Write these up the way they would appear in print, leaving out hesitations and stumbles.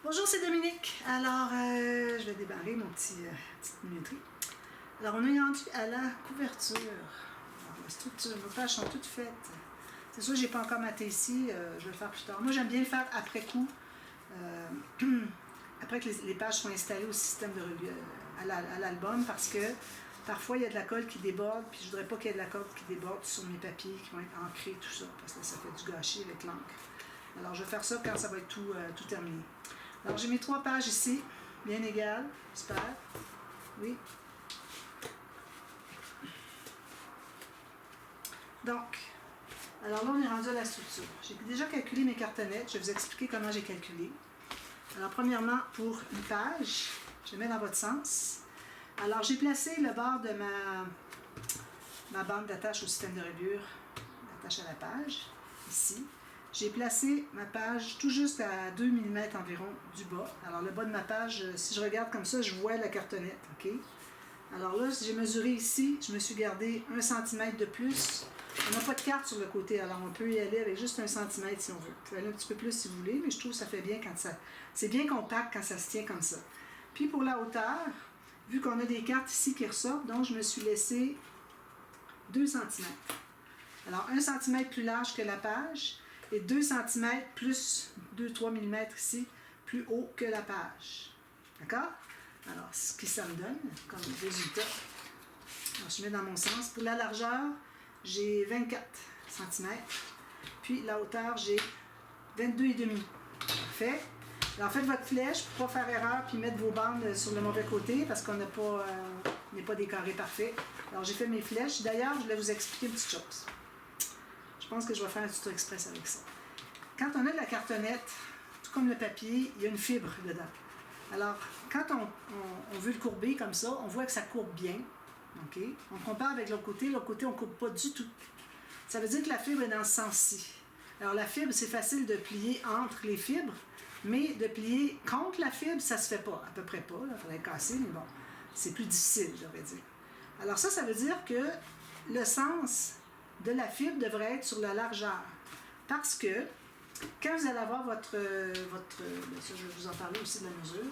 Bonjour, c'est Dominique. Alors, je vais débarrer mon petite minuterie. Alors, on est rendu à la couverture. Alors, la structure, nos pages sont toutes faites. C'est sûr que je n'ai pas encore maté ici, je vais le faire plus tard. Moi, j'aime bien le faire après coup, après que les pages soient installées au système de revue, à l'album, parce que parfois, il y a de la colle qui déborde, puis je ne voudrais pas qu'il y ait de la colle qui déborde sur mes papiers qui vont être ancrés, tout ça, parce que ça fait du gâchis avec l'encre. Alors, je vais faire ça quand ça va être tout terminé. Alors, j'ai mes 3 pages ici, bien égales, j'espère. Oui. Donc, alors là, on est rendu à la structure. J'ai déjà calculé mes cartonnettes. Je vais vous expliquer comment j'ai calculé. Alors, premièrement, pour une page, je mets dans votre sens. Alors, j'ai placé le bord de ma bande d'attache au système de reliure, d'attache à la page, ici. J'ai placé ma page tout juste à 2 mm environ du bas. Alors, le bas de ma page, si je regarde comme ça, je vois la cartonnette, OK? Alors là, si j'ai mesuré ici, je me suis gardé 1 cm de plus. On n'a pas de carte sur le côté, alors on peut y aller avec juste 1 cm si on veut. Vous pouvez aller un petit peu plus si vous voulez, mais je trouve que ça fait bien quand ça... C'est bien compact quand ça se tient comme ça. Puis pour la hauteur, vu qu'on a des cartes ici qui ressortent, donc je me suis laissé 2 cm. Alors 1 cm plus large que la page et 2 cm plus 2-3 mm ici, plus haut que la page. D'accord? Alors, ce que ça me donne comme résultat. Alors, je mets dans mon sens. Pour la largeur, j'ai 24 cm. Puis la hauteur, j'ai 22,5. Parfait. Alors, faites votre flèche pour ne pas faire erreur puis mettre vos bandes sur le mauvais côté parce qu'on n'a pas des carrés parfaits. Alors, j'ai fait mes flèches. D'ailleurs, je voulais vous expliquer une petite chose. Je pense que je vais faire un tuto express avec ça. Quand on a de la cartonnette, tout comme le papier, il y a une fibre dedans. Alors, quand on veut le courber comme ça, on voit que ça courbe bien. Okay? On compare avec l'autre côté on ne courbe pas du tout. Ça veut dire que la fibre est dans ce sens-ci. Alors, la fibre, c'est facile de plier entre les fibres, mais de plier contre la fibre, ça ne se fait pas, à peu près pas. Il faudrait casser, mais bon, c'est plus difficile, j'aurais dit. Alors ça vais dire que le sens de la fibre devrait être sur la largeur. Parce que, quand vous allez avoir votre ça, je vais vous en parler aussi de la mesure.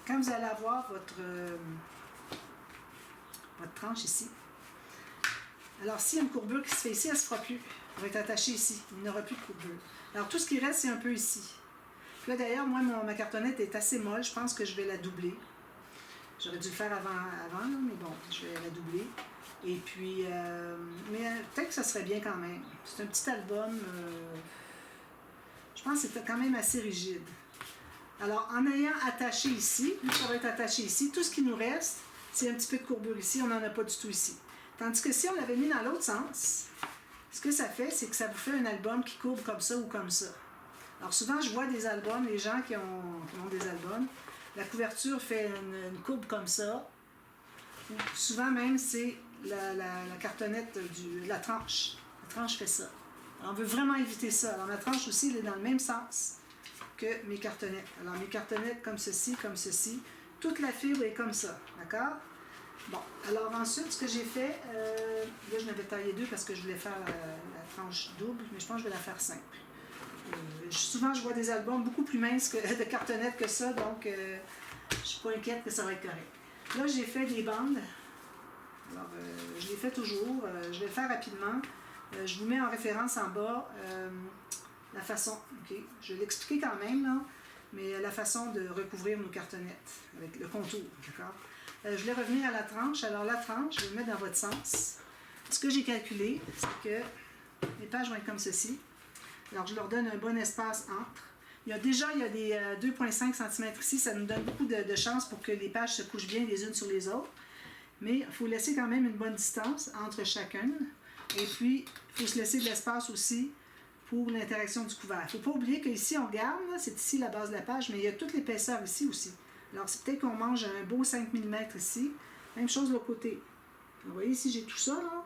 Quand vous allez avoir votre tranche ici, alors s'il y a une courbure qui se fait ici, elle ne se fera plus. Elle va être attachée ici. Il n'y aura plus de courbure. Alors tout ce qui reste, c'est un peu ici. Puis là d'ailleurs, moi, ma cartonnette est assez molle. Je pense que je vais la doubler. J'aurais dû le faire avant là, mais bon, je vais la doubler. Et puis, mais peut-être que ça serait bien quand même. C'est un petit album, je pense que c'est quand même assez rigide. Alors, en ayant attaché ici, vu que ça va être attaché ici, tout ce qui nous reste, c'est un petit peu de courbure ici, on n'en a pas du tout ici. Tandis que si on l'avait mis dans l'autre sens, ce que ça fait, c'est que ça vous fait un album qui courbe comme ça ou comme ça. Alors souvent, je vois des albums, les gens qui ont des albums, la couverture fait une courbe comme ça. Souvent même, c'est la cartonnette la tranche. La tranche fait ça. Alors, on veut vraiment éviter ça. Alors, la tranche aussi, elle est dans le même sens que mes cartonnettes. Alors, mes cartonnettes comme ceci, toute la fibre est comme ça. D'accord? Bon, alors ensuite, ce que j'ai fait, là, je n'avais taillé 2 parce que je voulais faire la tranche double, mais je pense que je vais la faire simple. Souvent, je vois des albums beaucoup plus minces de cartonnettes que ça, donc je ne suis pas inquiète que ça va être correct. Là, j'ai fait des bandes. Alors, je les fais toujours. Je vais le faire rapidement. Je vous mets en référence en bas la façon. Okay? Je vais l'expliquer quand même, là, mais la façon de recouvrir nos cartonnettes avec le contour. D'accord? Je vais revenir à la tranche. Alors, la tranche, je vais le mettre dans votre sens. Ce que j'ai calculé, c'est que les pages vont être comme ceci. Alors, je leur donne un bon espace entre. Il y a des 2,5 cm ici, ça nous donne beaucoup de chance pour que les pages se couchent bien les unes sur les autres. Mais il faut laisser quand même une bonne distance entre chacune. Et puis, il faut se laisser de l'espace aussi pour l'interaction du couvert. Il ne faut pas oublier qu'ici, on regarde, c'est ici la base de la page, mais il y a toute l'épaisseur ici aussi. Alors, c'est peut-être qu'on mange un beau 5 mm ici. Même chose de l'autre côté. Vous voyez, ici, j'ai tout ça, là.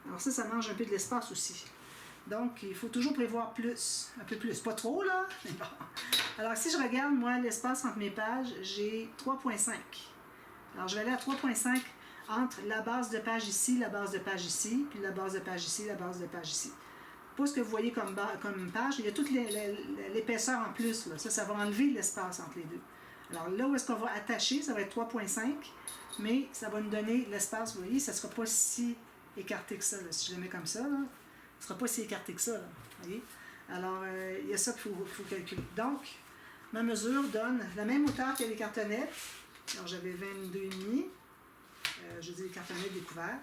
Alors ça mange un peu de l'espace aussi. Donc, il faut toujours prévoir plus, un peu plus. Pas trop, là, mais bon. Alors, si je regarde, moi, l'espace entre mes pages, j'ai 3,5. Alors, je vais aller à 3,5 entre la base de page ici, la base de page ici, puis la base de page ici, la base de page ici. pas ce que vous voyez comme page, il y a toute l'épaisseur en plus. Là. Ça va enlever l'espace entre les deux. Alors là où est-ce qu'on va attacher, ça va être 3,5, mais ça va nous donner l'espace, vous voyez, ça ne sera pas si écarté que ça. Là. Si je le mets comme ça, là, ça ne sera pas si écarté que ça. Là, voyez? Alors, il y a ça qu'il faut calculer. Donc, ma mesure donne la même hauteur que les cartonnettes. Alors, j'avais 22,5, je dis les cartonnettes découvertes.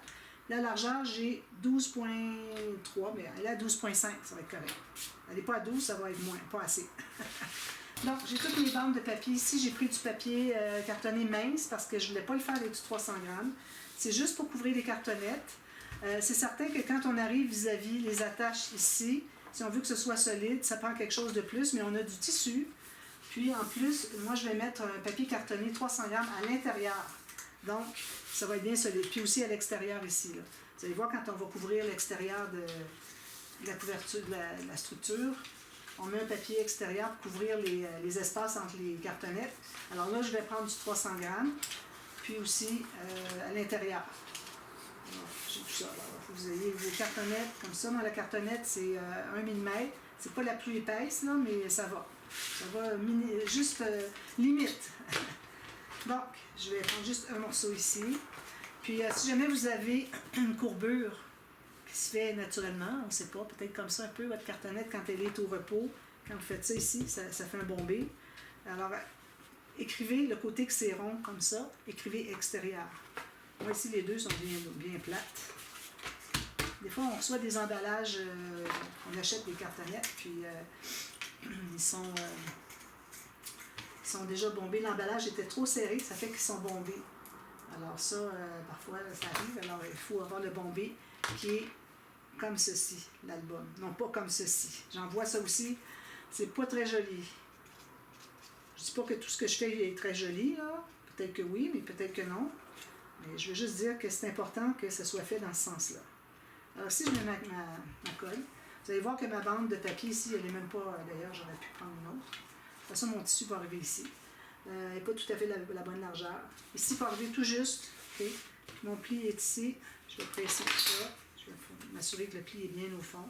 La largeur, j'ai 12,3, mais elle est à 12,5, ça va être correct. Elle n'est pas à 12, ça va être moins, pas assez. Donc, j'ai toutes mes bandes de papier ici. J'ai pris du papier cartonné mince parce que je ne voulais pas le faire avec du 300 grammes. C'est juste pour couvrir les cartonnettes. C'est certain que quand on arrive vis-à-vis les attaches ici, si on veut que ce soit solide, ça prend quelque chose de plus, mais on a du tissu. Puis en plus, moi je vais mettre un papier cartonné 300 grammes à l'intérieur. Donc, ça va être bien solide. Puis aussi à l'extérieur ici. Là. Vous allez voir quand on va couvrir l'extérieur de la couverture de la structure, on met un papier extérieur pour couvrir les espaces entre les cartonnettes. Alors là, je vais prendre du 300 grammes, puis aussi à l'intérieur. J'ai tout ça. Alors, il faut que vous ayez vos cartonnettes comme ça. Dans la cartonnette, c'est 1 mm. C'est pas la plus épaisse, là, mais ça va. Ça va juste limite. Donc, je vais prendre juste un morceau ici. Puis, si jamais vous avez une courbure qui se fait naturellement, on ne sait pas, peut-être comme ça un peu, votre cartonnette, quand elle est au repos, quand vous faites ça ici, ça fait un bombé. Alors, écrivez le côté que c'est rond, comme ça, écrivez extérieur. Moi, ici, les deux sont bien plates. Des fois, on reçoit des emballages, on achète des cartonnettes, puis ils sont déjà bombés. L'emballage était trop serré, ça fait qu'ils sont bombés. Alors ça, parfois, ça arrive. Alors, il faut avoir le bombé qui est comme ceci, l'album. Non, pas comme ceci. J'en vois ça aussi. C'est pas très joli. Je dis pas que tout ce que je fais est très joli, là. Peut-être que oui, mais peut-être que non. Mais je veux juste dire que c'est important que ça soit fait dans ce sens-là. Alors, si je mets ma colle, vous allez voir que ma bande de papier ici, elle n'est même pas... D'ailleurs, j'aurais pu prendre une autre. De toute façon, mon tissu va arriver ici. Elle n'est pas tout à fait la bonne largeur. Ici, il faut arriver tout juste. Okay. Mon pli est ici. Je vais presser tout ça. Je vais m'assurer que le pli est bien au fond.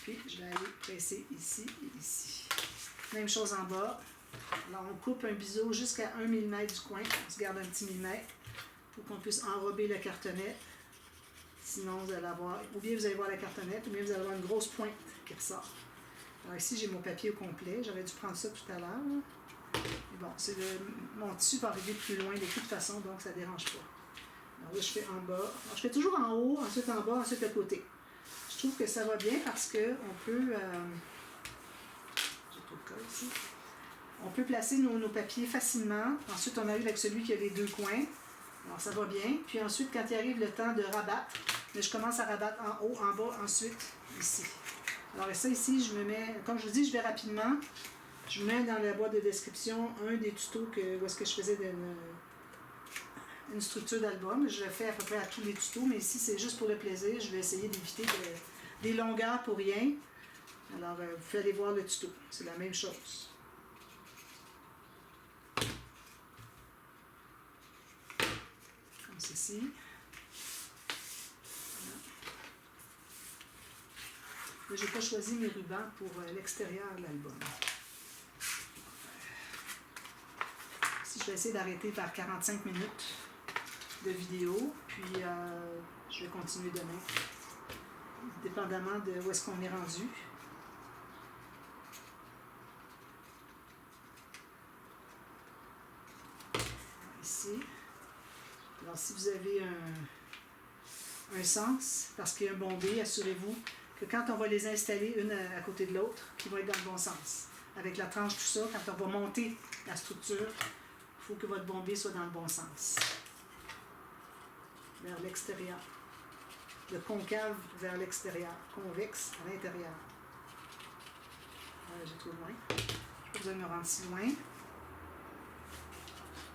Puis, je vais aller presser ici et ici. Même chose en bas. Alors, on coupe un biseau jusqu'à 1 mm du coin. On se garde un petit millimètre pour qu'on puisse enrober la cartonnette. Sinon, vous allez avoir, ou bien vous allez voir la cartonnette, ou bien vous allez avoir une grosse pointe qui ressort. Alors ici, j'ai mon papier au complet. J'aurais dû prendre ça tout à l'heure. Bon, mon tissu va arriver plus loin de toute façon, donc ça ne dérange pas. Alors là, je fais en bas. Alors, je fais toujours en haut, ensuite en bas, ensuite à côté. Je trouve que ça va bien parce qu'on peut... j'ai trop de colle ici. On peut placer nos papiers facilement. Ensuite, on arrive avec celui qui a les deux coins. Alors, ça va bien. Puis ensuite, quand il arrive le temps de rabattre, je commence à rabattre en haut, en bas, ensuite ici. Alors, ça ici, je me mets, comme je vous dis, je vais rapidement. Je mets dans la boîte de description un des tutos où est-ce que je faisais une structure d'album. Je le fais à peu près à tous les tutos, mais ici, c'est juste pour le plaisir. Je vais essayer d'éviter des longueurs pour rien. Alors, vous pouvez aller voir le tuto. C'est la même chose. Comme ceci. Voilà. Je n'ai pas choisi mes rubans pour l'extérieur de l'album. Ici, je vais essayer d'arrêter vers 45 minutes de vidéo, puis je vais continuer demain, dépendamment de où est-ce qu'on est rendu. Ici. Alors, si vous avez un sens, parce qu'il y a un bombé, assurez-vous que quand on va les installer une à côté de l'autre, qu'ils vont être dans le bon sens. Avec la tranche, tout ça, quand on va monter la structure, il faut que votre bombé soit dans le bon sens. Vers l'extérieur. Le concave vers l'extérieur. Convexe à l'intérieur. J'ai trop loin. Je n'ai pas besoin de me rendre si loin.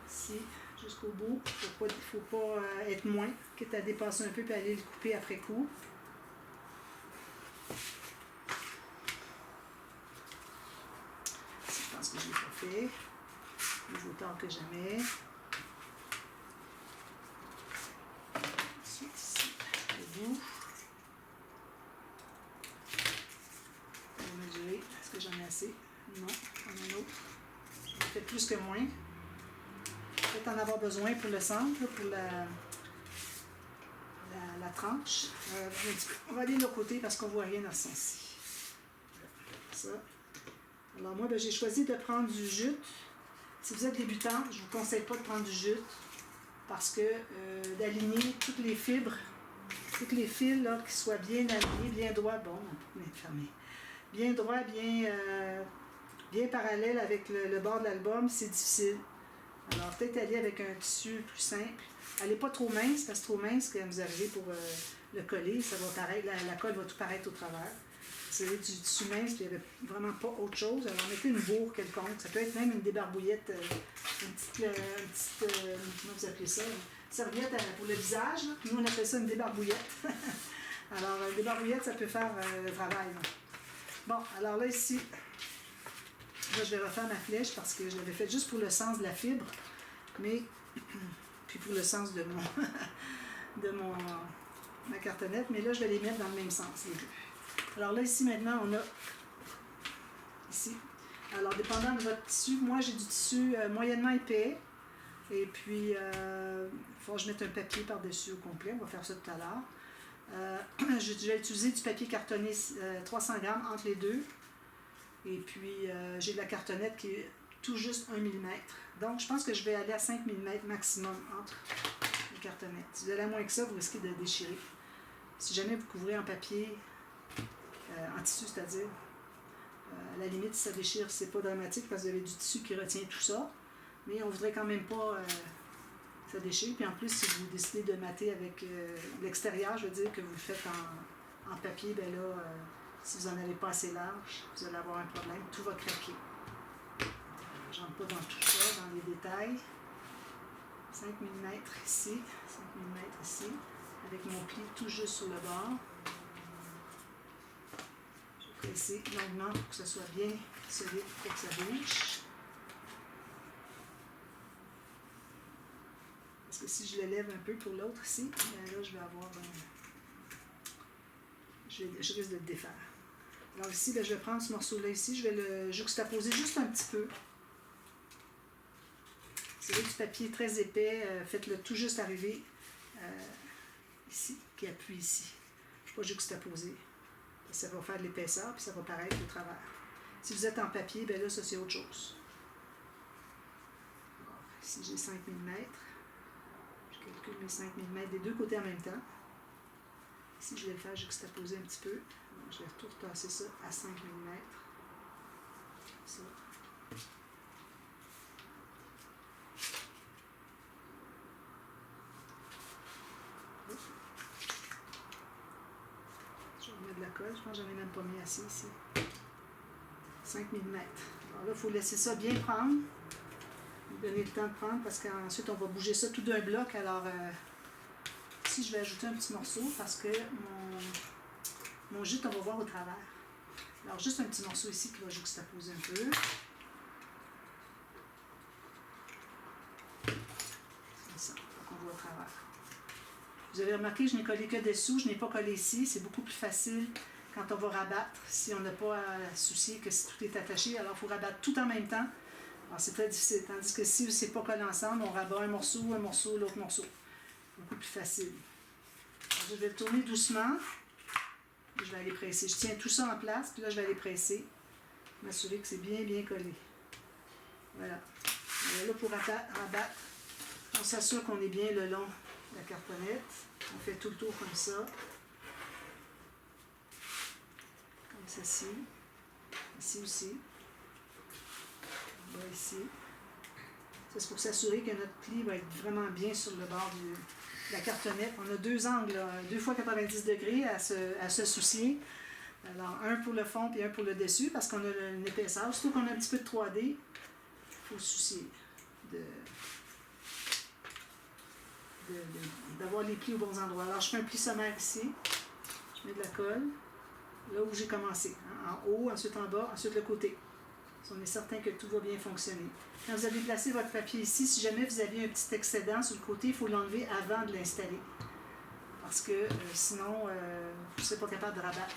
Ici, jusqu'au bout. Il ne faut pas être moins, quitte à dépasser un peu et aller le couper après coup. Ici, je pense que je ne l'ai pas fait. Plus autant que jamais. Ensuite, ici, le bout. Faites plus que moins. Peut-être en avoir besoin pour le centre, pour la tranche. On va aller de l'autre côté parce qu'on ne voit rien dans ce sens-ci. Ça. Alors moi, j'ai choisi de prendre du jute. Si vous êtes débutant, je ne vous conseille pas de prendre du jute parce que d'aligner toutes les fibres, toutes les fils, là, qui soient bien alignés, bien droits, bon, bien droit, bien parallèle avec le bord de l'album, c'est difficile. Alors peut-être aller avec un tissu plus simple. Elle n'est pas trop mince, parce que trop mince, quand vous arrivez pour le coller, ça va paraître, la colle va tout paraître au travers. Si vous avez du tissu mince, puis il n'y avait vraiment pas autre chose, alors mettez une bourre quelconque. Ça peut être même une débarbouillette, une petite comment vous appelez ça, une serviette pour le visage. Là. Nous, on appelle ça une débarbouillette. Alors, une débarbouillette, ça peut faire le travail. Là. Bon, alors là, ici, là, je vais refaire ma flèche parce que je l'avais faite juste pour le sens de la fibre, mais puis pour le sens de ma cartonnette, mais là, je vais les mettre dans le même sens, les deux. Alors là, ici, maintenant, on a ici. Alors, dépendant de votre tissu, moi, j'ai du tissu moyennement épais, et puis, il faut que je mette un papier par-dessus au complet, on va faire ça tout à l'heure. Je vais utiliser du papier cartonné 300 grammes entre les deux, et puis, j'ai de la cartonnette qui est tout juste 1 mm. Donc, je pense que je vais aller à 5 mm maximum entre les cartonnettes. Si vous allez à moins que ça, vous risquez de déchirer. Si jamais vous couvrez en papier, en tissu, c'est-à-dire, à la limite, si ça déchire, c'est pas dramatique parce que vous avez du tissu qui retient tout ça. Mais on voudrait quand même pas que ça déchire. Puis en plus, si vous décidez de mater avec l'extérieur, je veux dire que vous le faites en papier, ben là, si vous n'en avez pas assez large, vous allez avoir un problème. Tout va craquer. Je rentre pas dans tout ça, dans les détails. 5 mm ici, 5 mm ici, avec mon pli tout juste sur le bord. Je vais presser longuement pour que ce soit bien solide pour que ça bouge. Parce que si je le lève un peu pour l'autre ici, ben là je vais avoir je risque de le défaire. Alors ici, ben, je vais prendre ce morceau-là ici, je vais le juxtaposer juste un petit peu. Si vous avez du papier très épais, faites-le tout juste arriver ici, qui appuie ici. Je ne vais pas juxtaposer. Ça va faire de l'épaisseur, puis ça va paraître au travers. Si vous êtes en papier, ben là, ça c'est autre chose. Alors, ici, j'ai 5 mm. Je calcule mes 5 mm des deux côtés en même temps. Ici, je vais le faire juxtaposer un petit peu. Donc, je vais tout retasser ça à 5 mm. Ça. Je vais mettre de la colle. Je pense que j'en ai même pas mis assez ici. 5 mm. Alors là, il faut laisser ça bien prendre. Donner le temps de prendre parce qu'ensuite, on va bouger ça tout d'un bloc. Alors, ici, je vais ajouter un petit morceau parce que mon jute, on va voir au travers. Alors, juste un petit morceau ici qui va juxtaposer un peu. C'est ça, pour qu'on voit au travers. Vous avez remarqué, je n'ai collé que dessous, je n'ai pas collé ici. C'est beaucoup plus facile quand on va rabattre, si on n'a pas à soucier que tout est attaché. Alors, il faut rabattre tout en même temps. Alors, c'est très difficile. Tandis que si c'est pas collé ensemble, on rabat un morceau, l'autre morceau. Beaucoup plus facile. Alors, je vais le tourner doucement. Je vais aller presser. Je tiens tout ça en place, puis là, je vais aller presser. M'assurer que c'est bien, bien collé. Voilà. Alors là, pour rabattre, on s'assure qu'on est bien le long de la cartonnette. On fait tout le tour comme ça. Comme ceci. Ici aussi. Là, ici. Ça, c'est pour s'assurer que notre pli va être vraiment bien sur le bord de la cartonnette. On a deux angles, là, 2 fois 90 degrés à se soucier. Alors, un pour le fond et un pour le dessus, parce qu'on a une épaisseur. Surtout qu'on a un petit peu de 3D, il faut se soucier d'avoir les plis aux bons endroits. Alors, je fais un pli sommaire ici. Je mets de la colle. Là où j'ai commencé. Hein, en haut, ensuite en bas, ensuite le côté. On est certain que tout va bien fonctionner. Quand vous avez placé votre papier ici, si jamais vous avez un petit excédent sur le côté, il faut l'enlever avant de l'installer. Parce que sinon, vous ne serez pas capable de rabattre.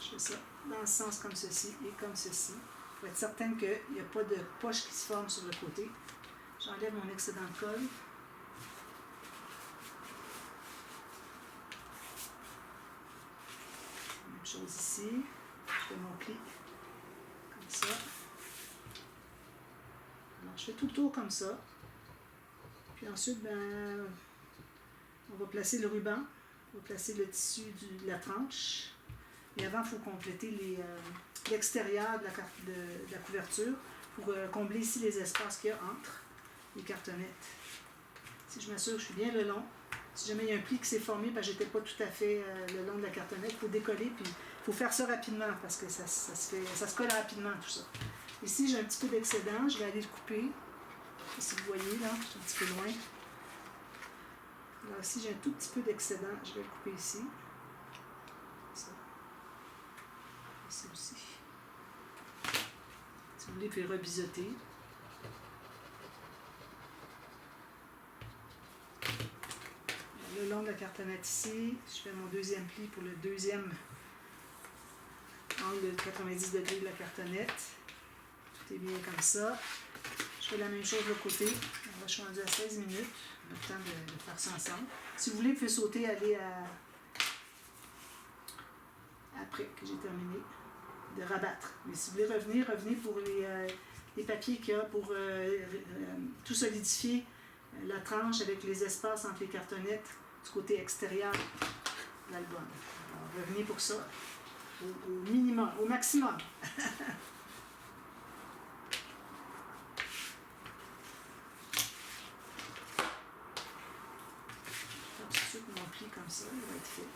Je fais ça dans le sens comme ceci et comme ceci. pour être certaine qu'il n'y a pas de poche qui se forme sur le côté. J'enlève mon excédent de colle. Même chose ici. Je fais mon pli comme ça. Alors, je fais tout le tour comme ça. Puis ensuite, ben, on va placer le ruban. On va placer le tissu de la tranche. Et avant, il faut compléter l'extérieur de la couverture pour combler ici les espaces qu'il y a entre les cartonnettes. Si je m'assure que je suis bien le long, si jamais il y a un pli qui s'est formé, parce que je n'étais pas tout à fait le long de la cartonnette, il faut décoller, puis il faut faire ça rapidement parce que ça se colle rapidement tout ça. Ici, j'ai un petit peu d'excédent, je vais aller le couper. Si vous voyez, là, je suis un petit peu loin. Alors ici, j'ai un tout petit peu d'excédent, je vais le couper ici. Ça. Ici aussi. Si vous voulez, vous pouvez rebiseauter. Le long de la cartonnette ici, je fais mon deuxième pli pour le deuxième angle de 90 degrés de la cartonnette. Tout est bien comme ça. Je fais la même chose de l'autre côté. Là, je suis rendue à 16 minutes. On a le temps de faire ça ensemble. Si vous voulez, vous pouvez sauter, aller après que j'ai terminé de rabattre. Mais si vous voulez revenir, revenez pour les papiers qu'il y a pour tout solidifier la tranche avec les espaces entre les cartonnettes du côté extérieur de l'album. Alors, revenez pour ça au minimum, au maximum. Tout mon pli comme ça, il va être fait.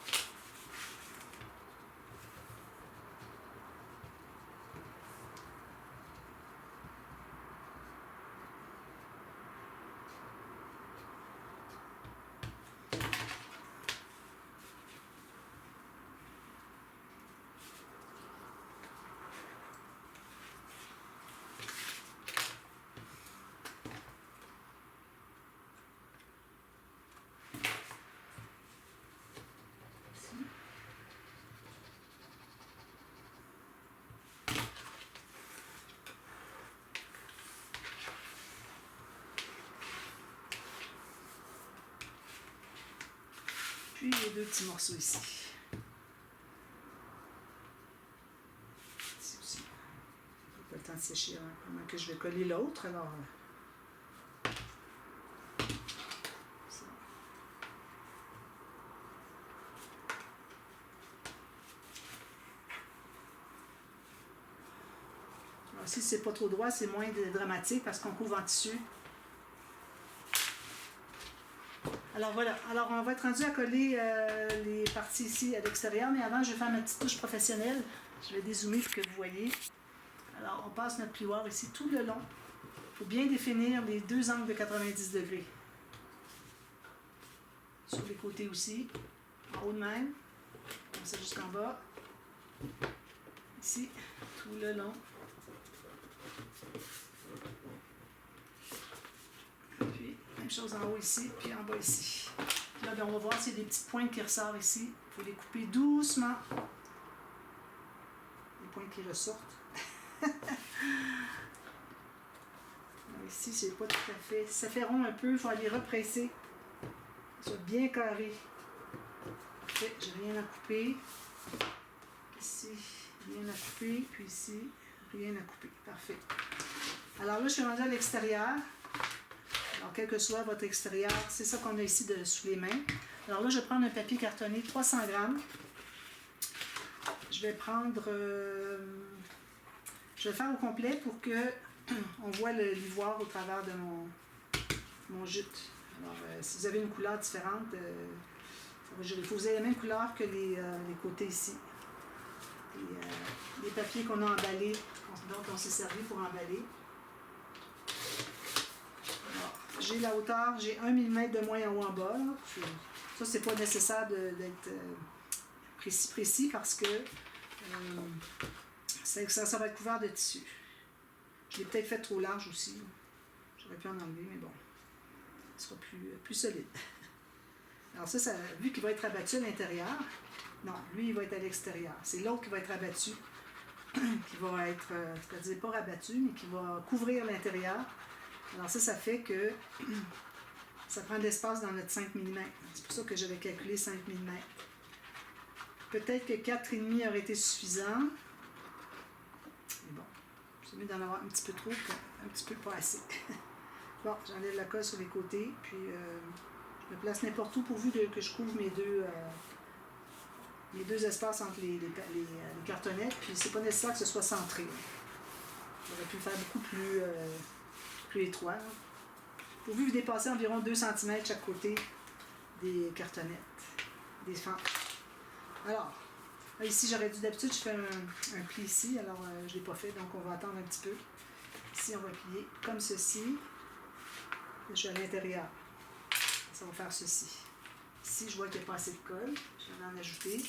Puis les deux petits morceaux ici. Ici aussi. Il n'y a pas le temps de sécher pendant que je vais coller l'autre. Alors, ça. Alors, si c'est pas trop droit, c'est moins dramatique parce qu'on couvre en tissu. Alors voilà, alors on va être rendu à coller les parties ici à l'extérieur, mais avant je vais faire ma petite touche professionnelle. Je vais dézoomer pour que vous voyez. Alors on passe notre plioir ici tout le long. Il faut bien définir les deux angles de 90 degrés. Sur les côtés aussi, en haut de même, comme ça jusqu'en bas. Ici, tout le long. Même chose en haut ici, puis en bas ici. Là, bien, on va voir s'il y a des petites pointes qui ressortent ici. Il faut les couper doucement. Les pointes qui ressortent. Ici, c'est pas tout à fait. Ça fait rond un peu, il faut aller represser. Ça soit bien carré. Parfait, j'ai rien à couper. Ici, rien à couper. Puis ici, rien à couper. Parfait. Alors là, je suis rendue à l'extérieur. Alors, quel que soit votre extérieur, c'est ça qu'on a ici sous les mains. Alors là, je vais prendre un papier cartonné, 300 grammes. Je vais prendre... je vais le faire au complet pour que on voit l'ivoire au travers de mon jute. Alors, si vous avez une couleur différente, il faut que vous ayez la même couleur que les côtés ici. Les papiers qu'on a emballés, dont on s'est servi pour emballer. J'ai la hauteur, j'ai 1 mm de moins en haut en bas. Ça, c'est pas nécessaire d'être précis parce que ça va être couvert de tissu. Je l'ai peut-être fait trop large aussi. J'aurais pu en enlever, mais bon, ce sera plus solide. Alors ça, vu qu'il va être abattu à l'intérieur, non, lui, il va être à l'extérieur. C'est l'autre qui va être abattu qui va être, c'est-à-dire pas rabattu, mais qui va couvrir l'intérieur. Alors ça fait que ça prend de l'espace dans notre 5 mm. C'est pour ça que j'avais calculé 5 mm. Peut-être que 4,5 aurait été suffisant. Mais bon, c'est mieux d'en avoir un petit peu trop qu'un petit peu pas assez. Bon, j'enlève la colle sur les côtés, puis je me place n'importe où pourvu que je couvre mes deux espaces entre les cartonnettes, puis c'est pas nécessaire que ce soit centré. J'aurais pu le faire beaucoup plus étroit. Là. Pourvu que vous dépassez environ 2 cm chaque côté des cartonnettes, des fentes. Alors, ici j'aurais dû, d'habitude je fais un pli ici, alors je ne l'ai pas fait, donc on va attendre un petit peu. Ici on va plier comme ceci. Je suis à l'intérieur. Ça va faire ceci. Ici, je vois qu'il n'y a pas assez de colle. Je vais en ajouter.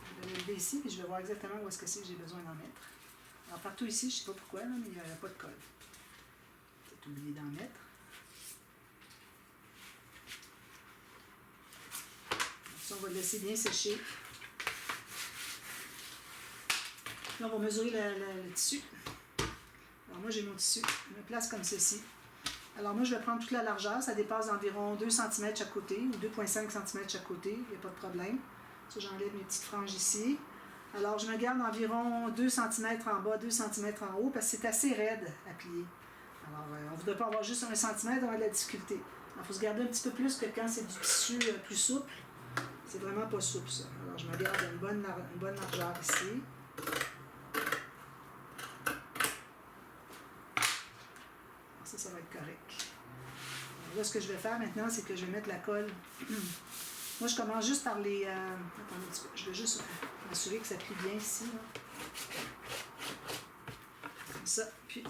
Je vais le lever ici, puis je vais voir exactement où est-ce que c'est que j'ai besoin d'en mettre. Alors, partout ici, je ne sais pas pourquoi, là, mais il n'y a pas de colle. J'ai oublié d'en mettre. Donc, ça, on va le laisser bien sécher. Là, on va mesurer le tissu. Alors moi j'ai mon tissu, je me place comme ceci. Alors moi je vais prendre toute la largeur, ça dépasse d'environ 2 cm chaque côté, ou 2,5 cm chaque côté, il n'y a pas de problème. Ça j'enlève mes petites franges ici. Alors je me garde environ 2 cm en bas, 2 cm en haut, parce que c'est assez raide à plier. Alors on ne voudrait pas avoir juste 1 cm, on a de la difficulté. Il faut se garder un petit peu plus que quand c'est du tissu plus souple. C'est vraiment pas souple ça. Alors je me garde une bonne largeur ici. Ça va être correct. Alors là, ce que je vais faire maintenant, c'est que je vais mettre la colle. Moi, je commence juste par les... attendez un petit peu. Je vais juste m'assurer que ça plie bien ici. Là. Comme ça. Puis,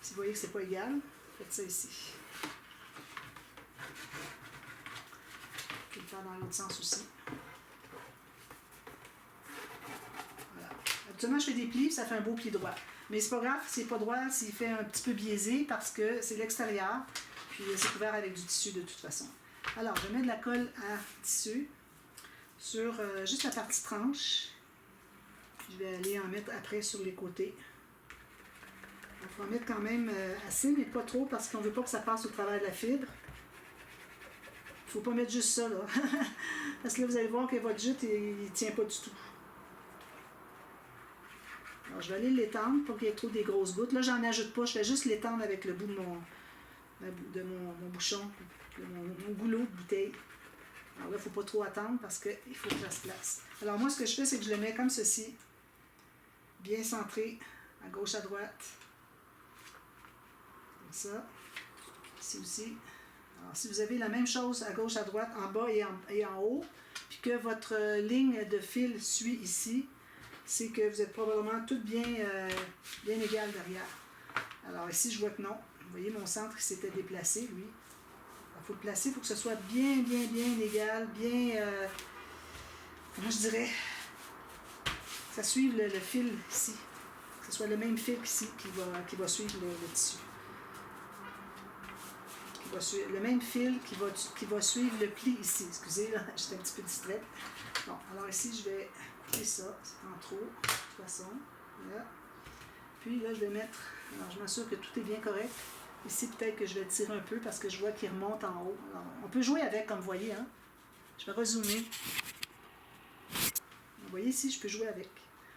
si vous voyez que c'est pas égal, faites ça ici. Je vais le faire dans l'autre sens aussi. Voilà. Habituellement, je fais des plis, ça fait un beau pli droit. Mais c'est pas grave, c'est pas droit s'il fait un petit peu biaisé parce que c'est l'extérieur, puis c'est couvert avec du tissu de toute façon. Alors, je mets de la colle à tissu sur juste la partie tranche. Je vais aller en mettre après sur les côtés. Il faut en mettre quand même assez, mais pas trop parce qu'on ne veut pas que ça passe au travers de la fibre. Il ne faut pas mettre juste ça, là. Parce que là, vous allez voir que votre jute, il ne tient pas du tout. Alors, je vais aller l'étendre pour qu'il y ait trop des grosses gouttes. Là, j'en ajoute pas, je fais juste l'étendre avec le bout de mon bouchon, de mon goulot de bouteille. Alors là, il ne faut pas trop attendre parce qu'il faut que ça se place. Alors moi, ce que je fais, c'est que je le mets comme ceci, bien centré, à gauche, à droite. Comme ça. Ici aussi. Alors, si vous avez la même chose à gauche, à droite, en bas et en haut, puis que votre ligne de fil suit ici, c'est que vous êtes probablement toutes bien égales derrière. Alors ici, je vois que non. Vous voyez, mon centre s'était déplacé, lui. Il faut le placer, il faut que ce soit bien égal, bien, comment je dirais, que ça suive le fil ici. Que ce soit le même fil ici qui va suivre le tissu. Le même fil qui va suivre le pli ici. Excusez, là, j'étais un petit peu distraite. Bon, alors ici, je vais plier ça. C'est en trop, de toute façon. Là. Puis là, je vais mettre... Alors, je m'assure que tout est bien correct. Ici, peut-être que je vais tirer un peu parce que je vois qu'il remonte en haut. Alors, on peut jouer avec, comme vous voyez. Hein? Je vais rezoomer. Vous voyez ici, je peux jouer avec.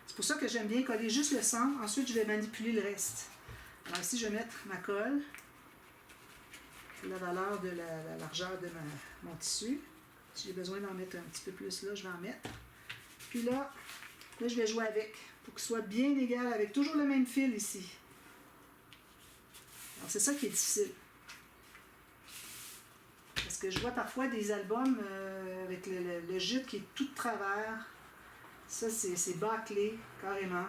C'est pour ça que j'aime bien coller juste le centre. Ensuite, je vais manipuler le reste. Alors ici, je vais mettre ma colle. C'est la valeur de la largeur de mon tissu. Si j'ai besoin d'en mettre un petit peu plus là, je vais en mettre. Puis là, je vais jouer avec pour qu'il soit bien égal avec toujours le même fil ici. Alors c'est ça qui est difficile. Parce que je vois parfois des albums avec le jute qui est tout de travers. Ça, c'est bâclé, carrément.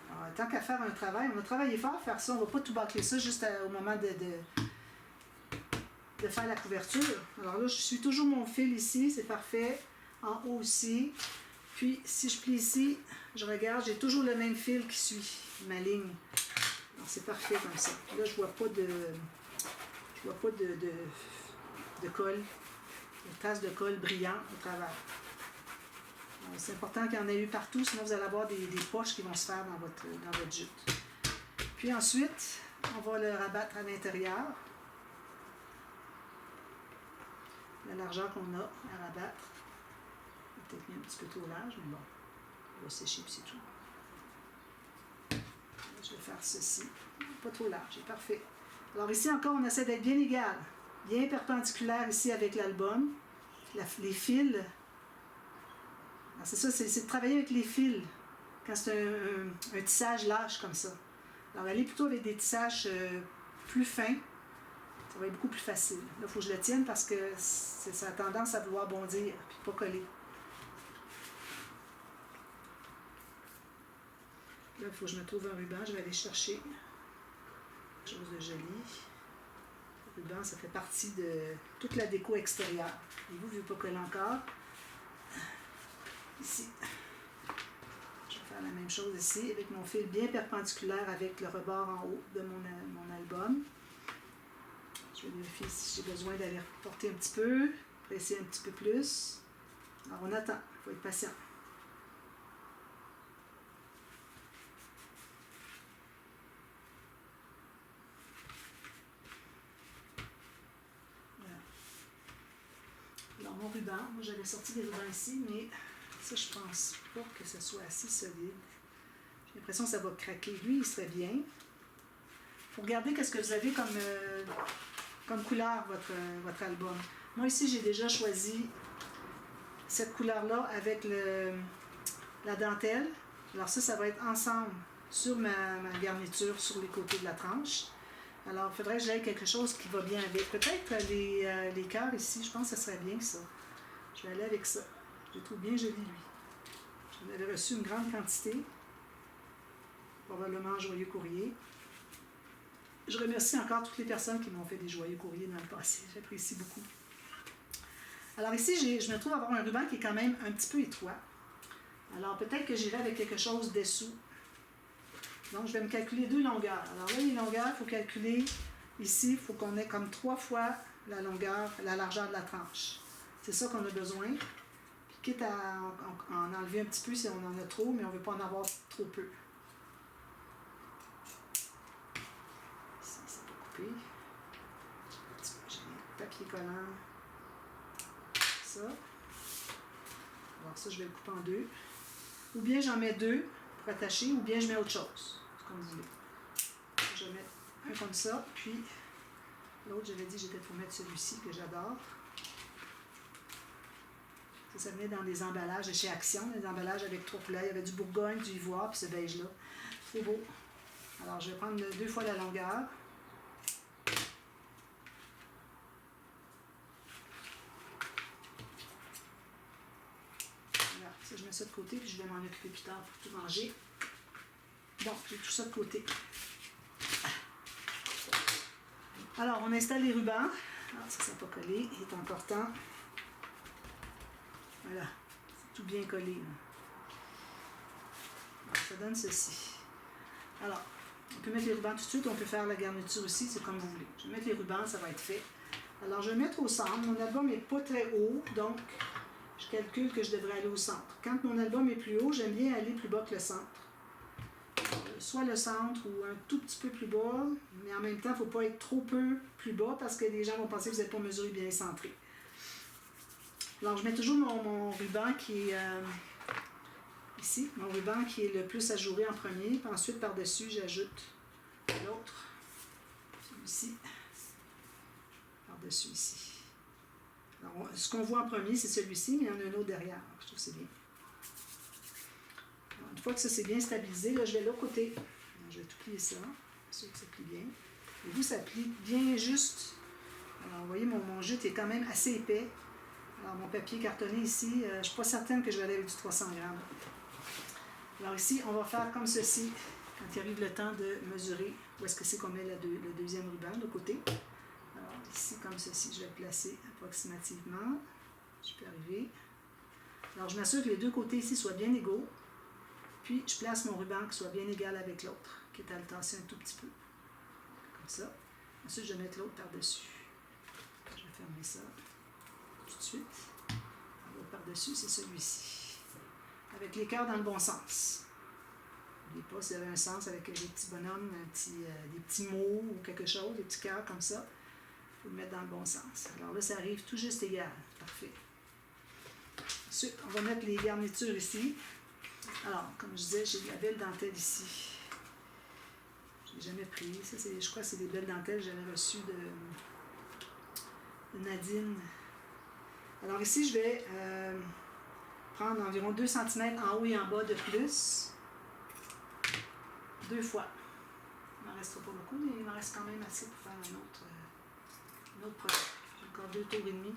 Alors, tant qu'à faire un travail, on va travailler fort à faire ça. On ne va pas tout bâcler ça juste au moment de faire la couverture. Alors là, je suis toujours mon fil ici, c'est parfait. En haut aussi. Puis, si je plie ici, je regarde, j'ai toujours le même fil qui suit ma ligne. Alors, c'est parfait comme ça. Là, je vois pas de colle, de traces de colle brillant au travers. C'est important qu'il y en ait eu partout, sinon vous allez avoir des poches qui vont se faire dans votre jute. Puis ensuite, on va le rabattre à l'intérieur. La largeur qu'on a à rabattre. Peut-être mis un petit peu trop large, mais bon, on va sécher puis c'est tout. Je vais faire ceci. Pas trop large, c'est parfait. Alors ici encore, on essaie d'être bien égal. Bien perpendiculaire ici avec l'album. Les fils. C'est ça, c'est de travailler avec les fils quand c'est un tissage lâche comme ça. Alors aller plutôt avec des tissages plus fins, ça va être beaucoup plus facile. Là, il faut que je le tienne parce que ça a tendance à vouloir bondir et pas coller. Là, il faut que je me trouve un ruban. Je vais aller chercher quelque chose de joli. Le ruban, ça fait partie de toute la déco extérieure. Et vous ne pas coller encore. Ici. Je vais faire la même chose ici avec mon fil bien perpendiculaire avec le rebord en haut de mon album. Je vais vérifier si j'ai besoin d'aller porter un petit peu, presser un petit peu plus. Alors on attend, il faut être patient. Voilà. Alors mon ruban, moi j'avais sorti des rubans ici, mais ça je pense pas que ce soit assez solide. J'ai l'impression que ça va craquer. Lui, il serait bien. Il faut regarder qu'est-ce que vous avez comme couleur votre album. Moi ici, j'ai déjà choisi cette couleur-là avec la dentelle. Alors ça va être ensemble sur ma garniture, sur les côtés de la tranche. Alors, il faudrait que j'aille quelque chose qui va bien avec. Peut-être les cœurs ici, je pense que ce serait bien ça. Je vais aller avec ça. Je le trouve bien joli, lui. J'en avais reçu une grande quantité. Probablement joyeux courrier. Je remercie encore toutes les personnes qui m'ont fait des joyeux courriers dans le passé. J'apprécie beaucoup. Alors ici, je me trouve avoir un ruban qui est quand même un petit peu étroit. Alors peut-être que j'irai avec quelque chose dessous. Donc je vais me calculer 2 longueurs. Alors là, les longueurs, il faut calculer ici, il faut qu'on ait comme 3 fois la largeur de la tranche. C'est ça qu'on a besoin. Puis quitte à en enlever un petit peu si on en a trop, mais on ne veut pas en avoir trop peu. Ici, ça va couper. J'ai un papier collant. Ça. Alors ça, je vais le couper en 2. Ou bien j'en mets 2 pour attacher, ou bien je mets autre chose. C'est comme vous voulez. Je vais mettre un comme ça, puis l'autre, j'avais dit que j'étais pour mettre celui-ci que j'adore. Ça venait dans des emballages de chez Action, des emballages avec 3 couleurs. Il y avait du Bourgogne, du Ivoire, puis ce beige-là. C'est beau. Alors, je vais prendre 2 fois la longueur. Voilà, ça, je mets ça de côté, puis je vais m'en occuper plus tard pour tout manger. Bon, j'ai tout ça de côté. Alors, on installe les rubans. Alors, ça ne s'est pas collé, il est important. Voilà, c'est tout bien collé. Alors, ça donne ceci. Alors, on peut mettre les rubans tout de suite, on peut faire la garniture aussi, c'est comme vous voulez. Je vais mettre les rubans, ça va être fait. Alors, je vais mettre au centre. Mon album n'est pas très haut, donc je calcule que je devrais aller au centre. Quand mon album est plus haut, j'aime bien aller plus bas que le centre. Soit le centre ou un tout petit peu plus bas, mais en même temps, il ne faut pas être trop peu plus bas parce que les gens vont penser que vous n'êtes pas mesuré bien centré. Alors, je mets toujours mon ruban qui est ici, mon ruban qui est le plus ajouré en premier, puis ensuite par-dessus, j'ajoute l'autre, celui-ci, par-dessus ici. Alors, ce qu'on voit en premier, c'est celui-ci, mais il y en a un autre derrière. Alors, je trouve que c'est bien. Alors, une fois que ça c'est bien stabilisé, là, je vais de l'autre côté. Alors, je vais tout plier ça, sûr que ça plie bien. Et vous, ça plie bien juste. Alors, vous voyez, mon jute est quand même assez épais. Alors, mon papier cartonné ici, je ne suis pas certaine que je vais aller avec du 300 grammes. Alors ici, on va faire comme ceci, quand il arrive le temps de mesurer où est-ce que c'est qu'on met le deuxième ruban de côté. Alors ici, comme ceci, je vais le placer approximativement. Je peux arriver. Alors, je m'assure que les deux côtés ici soient bien égaux. Puis, je place mon ruban qui soit bien égal avec l'autre, qui est à le tasser un tout petit peu. Comme ça. Ensuite, je vais mettre l'autre par-dessus. Je vais fermer ça tout de suite. L'autre par-dessus, c'est celui-ci. avec les cœurs dans le bon sens. N'oubliez pas, s'il y avait un sens avec des petits bonhommes, des petits mots ou quelque chose, des petits cœurs comme ça, il faut le mettre dans le bon sens. Alors là, ça arrive tout juste égal. Parfait. Ensuite, on va mettre les garnitures ici. Alors, comme je disais, j'ai de la belle dentelle ici. Je n'ai jamais pris. Ça, je crois que c'est des belles dentelles que j'avais reçues de Nadine. Alors ici, je vais prendre environ 2 cm en haut et en bas de plus. 2 fois. Il m'en restera pas beaucoup, mais il m'en reste quand même assez pour faire un autre projet. J'ai encore 2 tours et demi.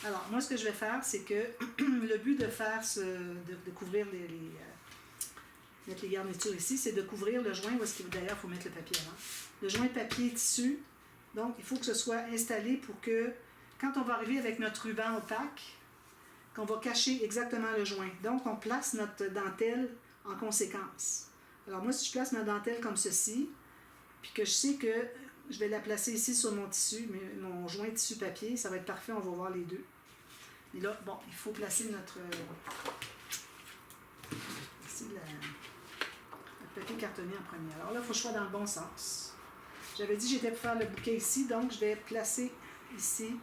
Alors, moi, ce que je vais faire, c'est que le but de faire de couvrir mettre les garnitures ici, c'est de couvrir le joint, parce que d'ailleurs, il faut mettre le papier avant. Le joint de papier tissu, donc il faut que ce soit installé pour que, quand on va arriver avec notre ruban opaque, qu'on va cacher exactement le joint. Donc, on place notre dentelle en conséquence. Alors moi, si je place ma dentelle comme ceci, puis que je sais que je vais la placer ici sur mon tissu, mon joint de tissu papier, ça va être parfait, on va voir les deux. Et là, bon, il faut placer notre papier cartonné en premier. Alors là, il faut que je sois dans le bon sens. J'avais dit que j'étais pour faire le bouquet ici, donc je vais placer ici.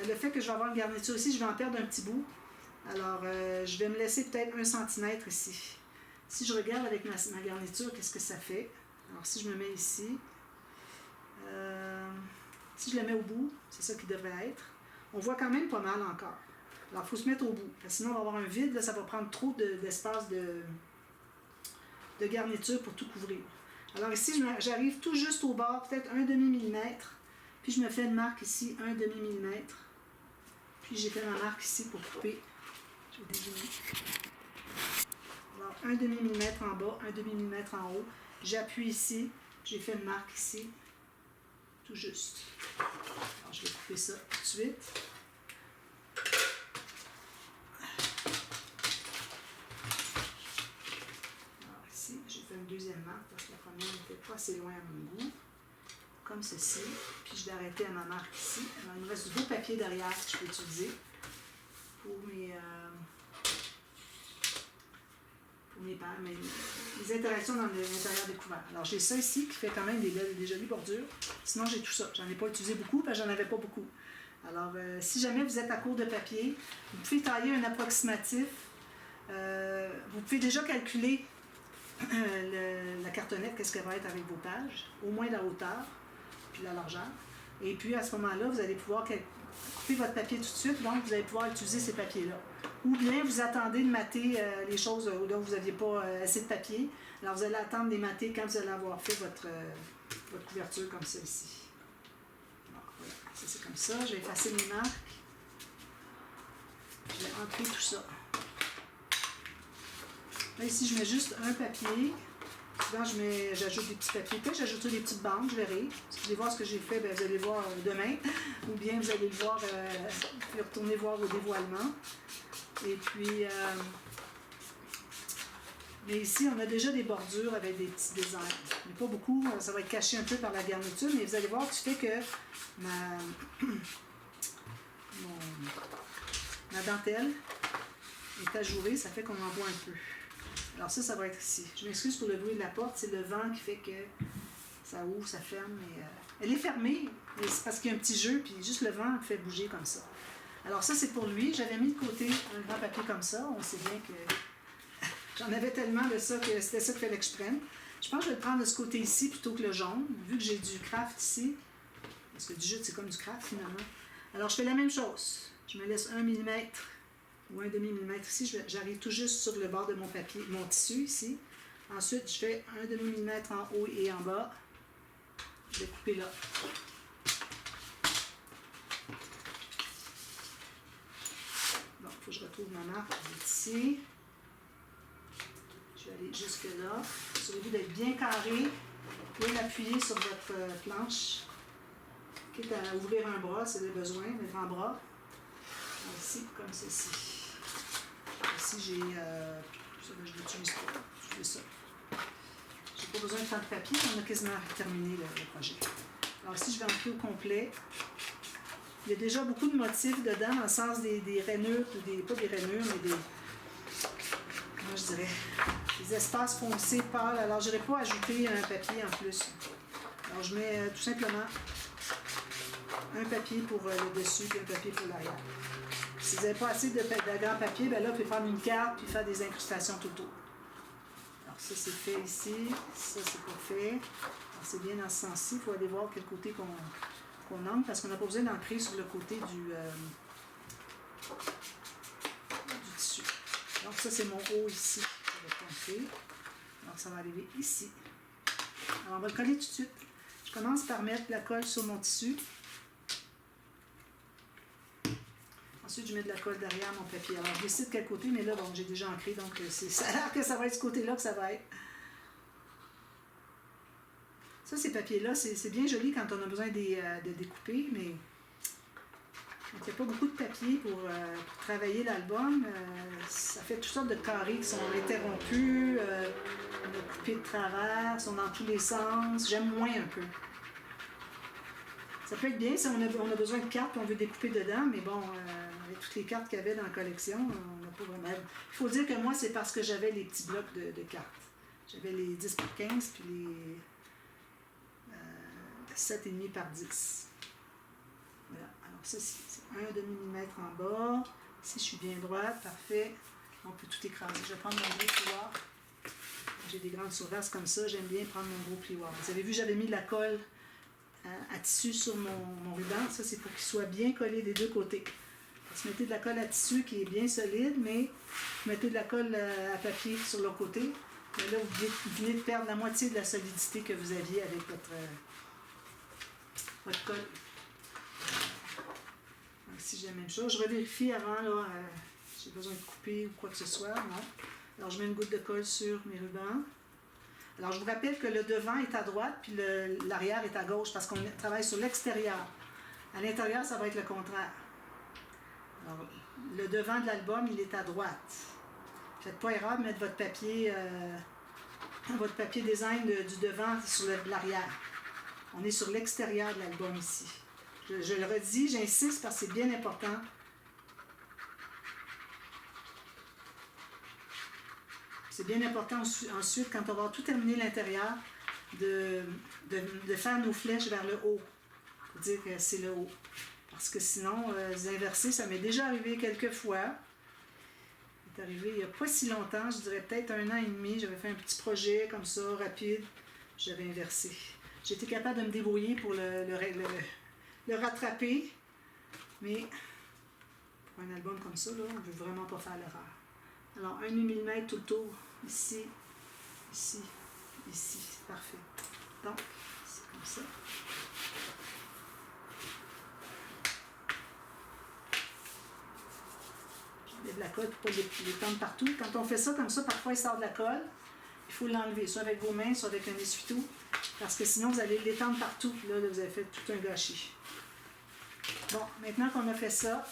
Le fait que je vais avoir une garniture ici, je vais en perdre un petit bout. Alors, je vais me laisser peut-être 1 cm ici. Si je regarde avec ma garniture, qu'est-ce que ça fait? Alors, si je me mets ici, si je la mets au bout, c'est ça qui devrait être. On voit quand même pas mal encore. Alors, il faut se mettre au bout. Parce que sinon, on va avoir un vide, là, ça va prendre trop d'espace de garniture pour tout couvrir. Alors ici, j'arrive tout juste au bord, peut-être 1/2 millimètre. Puis je me fais une marque ici, 1/2 millimètre. Puis j'ai fait ma marque ici pour couper. Je vais déjeuner. Alors, 1/2 millimètre en bas, 1/2 millimètre en haut. J'appuie ici, j'ai fait une marque ici, tout juste. Alors, je vais couper ça tout de suite. Alors, ici, j'ai fait une deuxième marque parce que la première n'était pas assez loin à mon goût. Comme ceci. Puis je vais arrêter à ma marque ici. Alors, il me reste du beau papier derrière que je peux utiliser pour mes interactions dans l'intérieur des couverts. Alors, j'ai ça ici qui fait quand même des jolies bordures. Sinon, j'ai tout ça. J'en ai pas utilisé beaucoup parce que j'en avais pas beaucoup. Alors, si jamais vous êtes à court de papier, vous pouvez tailler un approximatif. Vous pouvez déjà calculer la cartonnette, qu'est-ce qu'elle va être avec vos pages, au moins la hauteur, puis la largeur. Et puis, à ce moment-là, vous allez pouvoir couper votre papier tout de suite, donc vous allez pouvoir utiliser ces papiers-là. Ou bien vous attendez de mater les choses dont vous n'aviez pas assez de papier. Alors vous allez attendre de les mater quand vous allez avoir fait votre couverture comme ça ici. Alors, voilà, ça c'est comme ça. Je vais effacer mes marques. Je vais entrer tout ça. Là ici je mets juste un papier. Souvent j'ajoute des petits papiers. Puis j'ajoute des petites bandes, je verrai. Si vous voulez voir ce que j'ai fait, bien, vous allez le voir demain. Ou bien vous allez le voir, puis retourner voir au dévoilement. Et puis, mais ici, on a déjà des bordures avec des petits designs. Mais pas beaucoup, ça va être caché un peu par la garniture, mais vous allez voir du fait que ma dentelle est ajourée, ça fait qu'on en voit un peu. Alors ça va être ici. Je m'excuse pour le bruit de la porte, c'est le vent qui fait que ça ouvre, ça ferme. Mais, elle est fermée, mais c'est parce qu'il y a un petit jeu, puis juste le vent fait bouger comme ça. Alors ça, c'est pour lui. J'avais mis de côté un grand papier comme ça. On sait bien que j'en avais tellement de ça que c'était ça qu'il fallait que je prenne. Je pense que je vais le prendre de ce côté ici plutôt que le jaune, vu que j'ai du craft ici. Parce que du jute, c'est comme du craft finalement. Alors je fais la même chose. Je me laisse 1 mm ou 1/2 mm ici. J'arrive tout juste sur le bord de mon papier, mon tissu ici. Ensuite, je fais 1/2 mm en haut et en bas. Je vais couper là. Bon, il faut que je retrouve ma marque ici. Je vais aller jusque là. Assurez-vous d'être bien carré. Vous pouvez l'appuyer sur votre planche. Quitte à ouvrir un bras si vous avez besoin, un grand bras. Ici, comme ceci. Ici, j'ai... ça, je ne l'utilise pas. Je fais ça. J'ai pas besoin de tant de papier, on a quasiment terminé le projet. Alors ici, je vais entrer au complet. Il y a déjà beaucoup de motifs dedans, dans le sens des rainures, pas des rainures, mais je dirais. Des espaces foncés, pâles. Alors, je n'aurais pas ajouté un papier en plus. Alors, je mets tout simplement un papier pour le dessus et un papier pour l'arrière. Si vous n'avez pas assez de grand papier, ben là, vous pouvez prendre une carte et faire des incrustations tout autour. Alors, ça, c'est fait ici. Ça, c'est pas fait. Alors, c'est bien dans ce sens-ci. Il faut aller voir quel côté qu'on encre, parce qu'on n'a pas besoin d'encrer sur le côté du tissu. Donc, ça, c'est mon haut ici. Ça va compter. Alors, ça va arriver ici. Alors, on va le coller tout de suite. Je commence par mettre la colle sur mon tissu. Ensuite, je mets de la colle derrière mon papier. Alors, je décide quel côté, mais là, bon, j'ai déjà ancré, donc ça a l'air que ça va être ce côté-là que ça va être. Ça, ces papiers-là, c'est bien joli quand on a besoin de découper, mais il n'y a pas beaucoup de papier pour travailler l'album. Ça fait toutes sortes de carrés qui sont interrompus, on a coupé de travers, sont dans tous les sens. J'aime moins un peu. Ça peut être bien si on a besoin de cartes et on veut découper dedans, mais bon, avec toutes les cartes qu'il y avait dans la collection, on n'a pas vraiment... Il faut dire que moi, c'est parce que j'avais les petits blocs de cartes. J'avais les 10 par 15 puis les 7,5 par 10. Voilà. Alors ça, c'est 1 demi-millimètre en bas. Ici, je suis bien droite, parfait. On peut tout écraser. Je vais prendre mon gros plioir. J'ai des grandes surfaces comme ça, j'aime bien prendre mon gros plioir. Vous avez vu, j'avais mis de la colle à tissu sur mon ruban. Ça, c'est pour qu'il soit bien collé des deux côtés. Vous mettez de la colle à tissu qui est bien solide, mais vous mettez de la colle à papier sur l'autre côté. Et là, vous venez de perdre la moitié de la solidité que vous aviez avec votre colle. Donc, ici, j'ai la même chose. Je revérifie avant, là, j'ai besoin de couper ou quoi que ce soit. Non. Alors, je mets une goutte de colle sur mes rubans. Alors, je vous rappelle que le devant est à droite, puis l'arrière est à gauche, parce qu'on travaille sur l'extérieur. À l'intérieur, ça va être le contraire. Alors, le devant de l'album, il est à droite. Faites pas erreur de mettre votre papier design du devant sur l'arrière. On est sur l'extérieur de l'album ici. Je le redis, j'insiste parce que c'est bien important. C'est bien important ensuite, quand on va tout terminer l'intérieur, de faire nos flèches vers le haut. Pour dire que c'est le haut. Parce que sinon, vous inversez, ça m'est déjà arrivé quelques fois. C'est arrivé il n'y a pas si longtemps, je dirais peut-être 1 an et demi. J'avais fait un petit projet comme ça, rapide. J'avais inversé. J'étais capable de me débrouiller pour le rattraper. Mais pour un album comme ça, là, on ne veut vraiment pas faire l'erreur. Alors, 1 mm tout le tour. Ici, ici, ici. C'est parfait. Donc, c'est comme ça. Je mets de la colle pour ne pas l'étendre partout. Quand on fait ça comme ça, parfois il sort de la colle. Il faut l'enlever, soit avec vos mains, soit avec un essuie-tout. Parce que sinon, vous allez l'étendre partout. Là, vous avez fait tout un gâchis. Bon, maintenant qu'on a fait ça,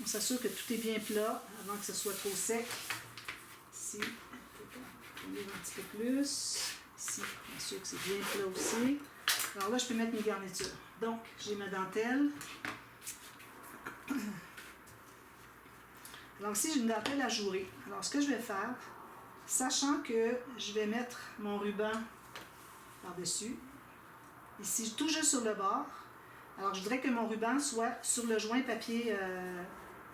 on s'assure que tout est bien plat avant que ce soit trop sec. Ici, on va un petit peu plus. Ici, bien sûr que c'est bien plat aussi. Alors là, je peux mettre mes garnitures. Donc, j'ai ma dentelle. Alors ici, j'ai une dentelle ajourée. Alors, ce que je vais faire, sachant que je vais mettre mon ruban par-dessus, ici, tout juste sur le bord. Alors, je voudrais que mon ruban soit sur le joint papier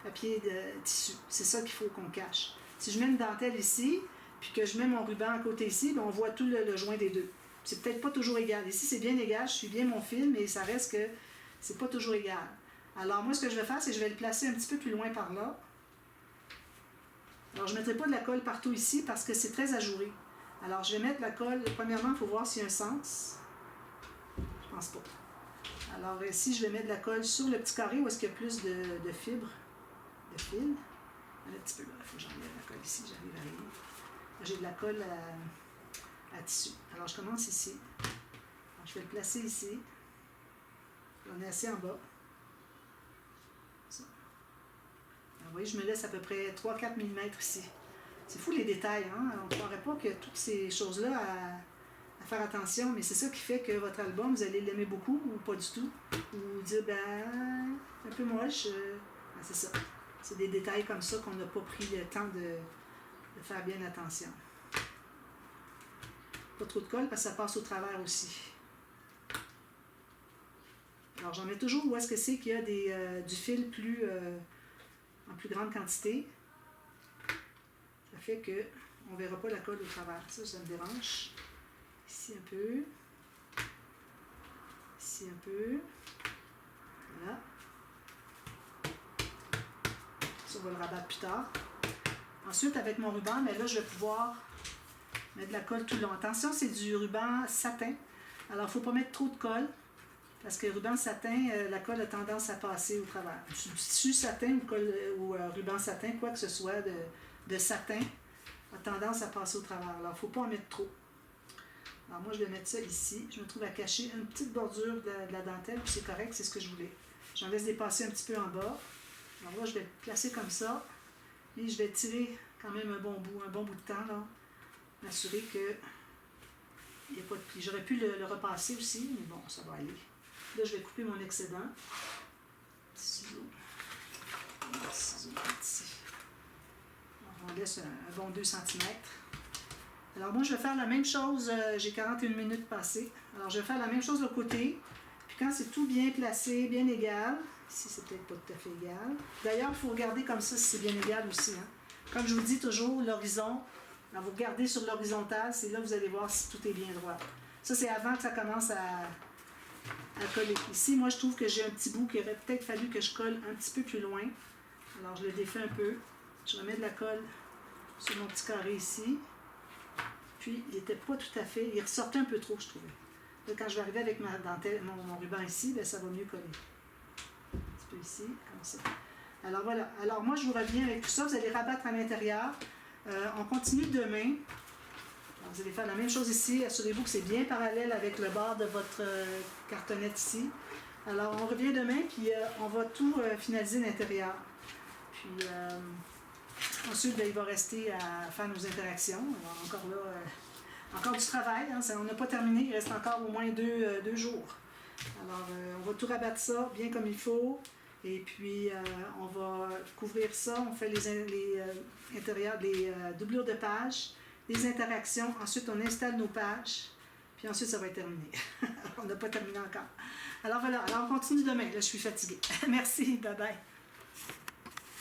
de tissu. C'est ça qu'il faut qu'on cache. Si je mets une dentelle ici, puis que je mets mon ruban à côté ici, bien, on voit tout le joint des deux. C'est peut-être pas toujours égal. Ici, c'est bien égal, je suis bien mon fil, mais ça reste que c'est pas toujours égal. Alors, moi, ce que je vais faire, c'est que je vais le placer un petit peu plus loin par là. Alors, je ne mettrai pas de la colle partout ici parce que c'est très ajouré. Alors, je vais mettre la colle. Premièrement, il faut voir s'il y a un sens. Je pense pas. Alors, ici, je vais mettre de la colle sur le petit carré où est-ce qu'il y a plus de fibres, de fil. Un petit peu là, il faut que j'enlève la colle ici, j'arrive à rien. J'ai de la colle à tissu. Alors, je commence ici. Alors, je vais le placer ici. On est assez en bas. Ça. Alors, vous voyez, je me laisse à peu près 3-4 mm ici. C'est fou les détails, hein? On ne croirait pas que toutes ces choses-là à faire attention, mais c'est ça qui fait que votre album, vous allez l'aimer beaucoup ou pas du tout. Ou vous dire, ben, un peu moche. Ben, c'est ça. C'est des détails comme ça qu'on n'a pas pris le temps de faire bien attention. Pas trop de colle parce que ça passe au travers aussi. Alors j'en mets toujours où est-ce que c'est qu'il y a du fil en plus grande quantité. Ça fait que on ne verra pas la colle au travers. Ça me dérange. Ici un peu. Ici un peu. Voilà. Ça, on va le rabattre plus tard. Ensuite, avec mon ruban, mais là, je vais pouvoir mettre de la colle tout le long. Attention, c'est du ruban satin. Alors, il ne faut pas mettre trop de colle, parce que le ruban satin, la colle a tendance à passer au travers. Du tissu satin ou ruban satin, quoi que ce soit de satin, a tendance à passer au travers. Alors, il ne faut pas en mettre trop. Alors, moi, je vais mettre ça ici. Je me trouve à cacher une petite bordure de la dentelle, puis c'est correct, c'est ce que je voulais. J'en laisse dépasser un petit peu en bas. Alors là, je vais le placer comme ça. Et je vais tirer quand même un bon bout de temps, là. M'assurer que il n'y a pas de pli. J'aurais pu le repasser aussi, mais bon, ça va aller. Là, je vais couper mon excédent. Ciseaux. Ciseaux ici. On laisse un bon 2 cm. Alors moi, je vais faire la même chose. J'ai 41 minutes passées. Alors, je vais faire la même chose de l'autre côté. Puis quand c'est tout bien placé, bien égal, ici, c'est peut-être pas tout à fait égal. D'ailleurs, il faut regarder comme ça si c'est bien égal aussi. Hein. Comme je vous dis toujours, l'horizon, vous regardez sur l'horizontale, c'est là que vous allez voir si tout est bien droit. Ça, c'est avant que ça commence à coller. Ici, moi, je trouve que j'ai un petit bout qui aurait peut-être fallu que je colle un petit peu plus loin. Alors, je le défais un peu. Je remets de la colle sur mon petit carré ici. Puis, il n'était pas tout à fait... Il ressortait un peu trop, je trouvais. Là, quand je vais arriver avec ma dentelle, mon ruban ici, bien, ça va mieux coller. Un petit peu ici, comme ça. Alors, voilà. Alors, moi, je vous reviens avec tout ça. Vous allez rabattre à l'intérieur. On continue demain. Alors, vous allez faire la même chose ici. Assurez-vous que c'est bien parallèle avec le bord de votre cartonnette ici. Alors, on revient demain, puis on va tout finaliser l'intérieur. Puis, ensuite, bien, il va rester à faire nos interactions. Alors, encore là, encore du travail. Hein, on n'a pas terminé. Il reste encore au moins deux jours. Alors, on va tout rabattre ça bien comme il faut. Et puis, on va couvrir ça. On fait les intérieurs, les doublures de pages, les interactions. Ensuite, on installe nos pages. Puis ensuite, ça va être terminé. On n'a pas terminé encore. Alors voilà. Alors, on continue demain. Là, je suis fatiguée. Merci. Bye bye.